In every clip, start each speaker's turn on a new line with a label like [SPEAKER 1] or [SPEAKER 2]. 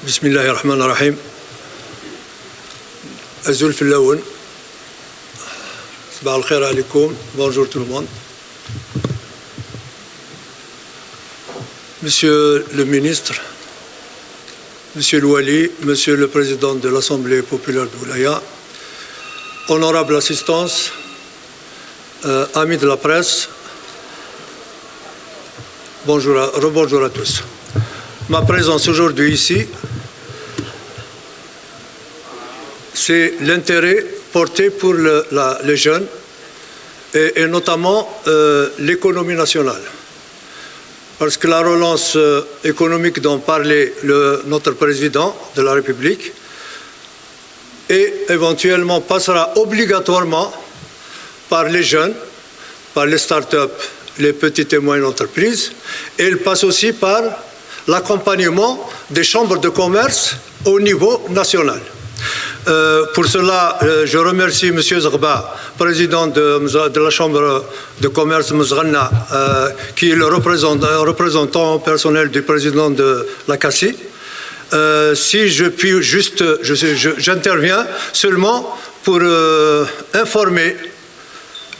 [SPEAKER 1] بسم الله الرحمن الرحيم. أزول في اللون. صباح الخير عليكم. Bonjour tout le monde. Monsieur le ministre, Monsieur Louali, Monsieur le Président de l'Assemblée populaire de Oulaya, honorable assistance, amis de la presse, rebonjour à tous. Ma présence aujourd'hui ici, c'est l'intérêt porté pour les jeunes et notamment l'économie nationale. Parce que la relance économique dont parlait notre président de la République et éventuellement passera obligatoirement par les jeunes, par les start-up, les petites et moyennes entreprises, et elle passe aussi par l'accompagnement des chambres de commerce au niveau national. Pour cela, je remercie M. Zerba, président de la Chambre de commerce Mzrana, qui est le représentant personnel du président de la CACI. Si je puis juste, j'interviens seulement pour informer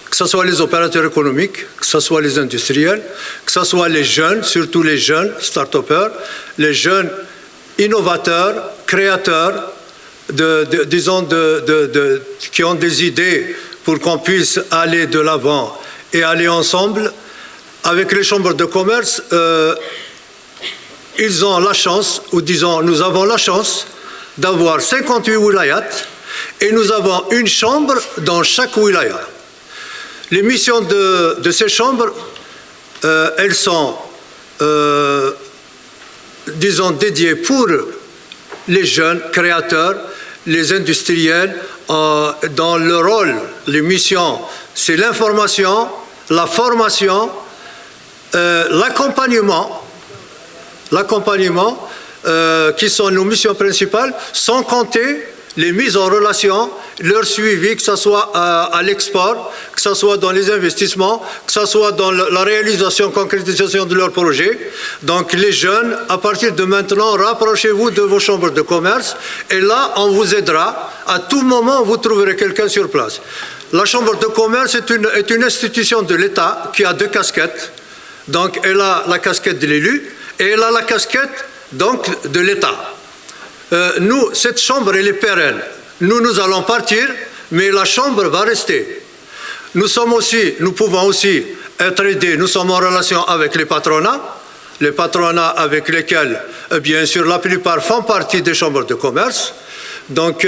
[SPEAKER 1] que ce soit les opérateurs économiques, que ce soit les industriels, que ce soit les jeunes, surtout les jeunes start-upers, les jeunes innovateurs, créateurs, qui ont des idées pour qu'on puisse aller de l'avant et aller ensemble. Avec les chambres de commerce, ils ont la chance, ou disons, nous avons la chance d'avoir 58 wilayats et nous avons une chambre dans chaque wilaya. Les missions de ces chambres, elles sont, disons, dédiées pour les jeunes créateurs, les industriels, dans leur rôle, les missions, c'est l'information, la formation, l'accompagnement, qui sont nos missions principales, sans compter les mises en relation, leur suivi, que ce soit à l'export, que ce soit dans les investissements, que ce soit dans la réalisation, concrétisation de leurs projets. Donc les jeunes, à partir de maintenant, rapprochez-vous de vos chambres de commerce et là, on vous aidera. À tout moment, vous trouverez quelqu'un sur place. La chambre de commerce est une institution de l'État qui a deux casquettes. Donc elle a la casquette de l'élu et elle a la casquette donc, de l'État. Nous, cette chambre, elle est pérenne. Nous allons partir, mais la chambre va rester. Nous pouvons aussi être aidés. Nous sommes en relation avec les patronats avec lesquels, bien sûr, la plupart font partie des chambres de commerce. Donc,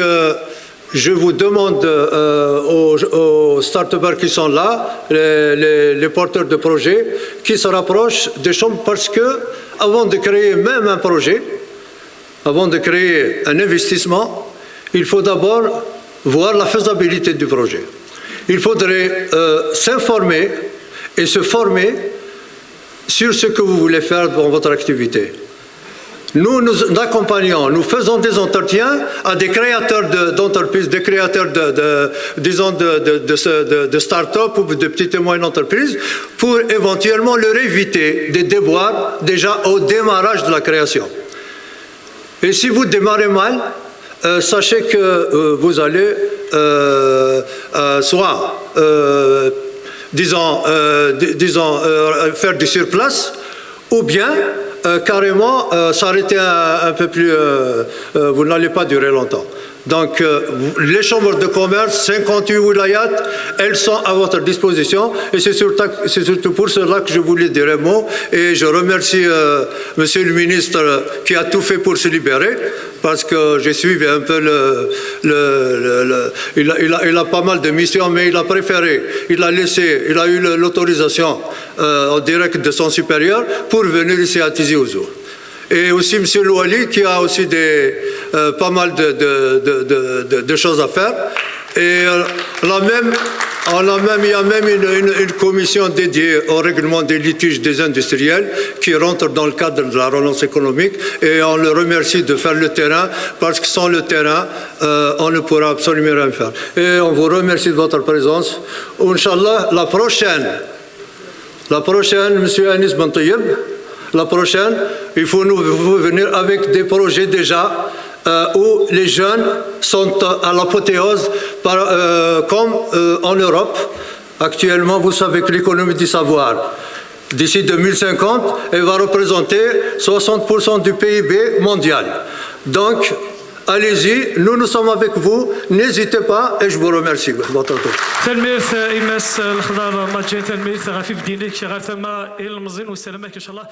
[SPEAKER 1] je vous demande aux start-upers qui sont là, les porteurs de projets, qui se rapprochent des chambres parce que, avant de créer même un projet, avant de créer un investissement, il faut d'abord voir la faisabilité du projet. Il faudrait s'informer et se former sur ce que vous voulez faire dans votre activité. Nous accompagnons, nous faisons des entretiens à des créateurs d'entreprises, des créateurs de start-up ou de petites et moyennes entreprises pour éventuellement leur éviter des déboires déjà au démarrage de la création. Et si vous démarrez mal, sachez que vous allez faire du surplace ou bien carrément s'arrêter un peu plus, vous n'allez pas durer longtemps. Donc, les chambres de commerce, 58 wilayats, elles sont à votre disposition et c'est surtout pour cela que je voulais dire un mot et je remercie Monsieur le ministre qui a tout fait pour se libérer parce que j'ai suivi un peu il a pas mal de missions mais il a préféré, il a eu l'autorisation en direct de son supérieur pour venir ici à Tizi Ouzou. Et aussi M. Louali qui a aussi pas mal de choses à faire. Et il y a même une commission dédiée au règlement des litiges des industriels qui rentre dans le cadre de la relance économique et on le remercie de faire le terrain parce que sans le terrain, on ne pourra absolument rien faire. Et on vous remercie de votre présence. Inch'Allah, la prochaine, M. Anis Bantayeb, La prochaine, il faut nous venir avec des projets déjà où les jeunes sont à l'apothéose, comme en Europe. Actuellement, vous savez que l'économie du savoir, d'ici 2050, elle va représenter 60% du PIB mondial. Donc, allez-y, nous sommes avec vous, n'hésitez pas et je vous remercie.
[SPEAKER 2] تلميذ إماس الخضار ماتجي تلميذ غفيف دينيك شغال ثم إلى المزين والسلامة إن شاء الله.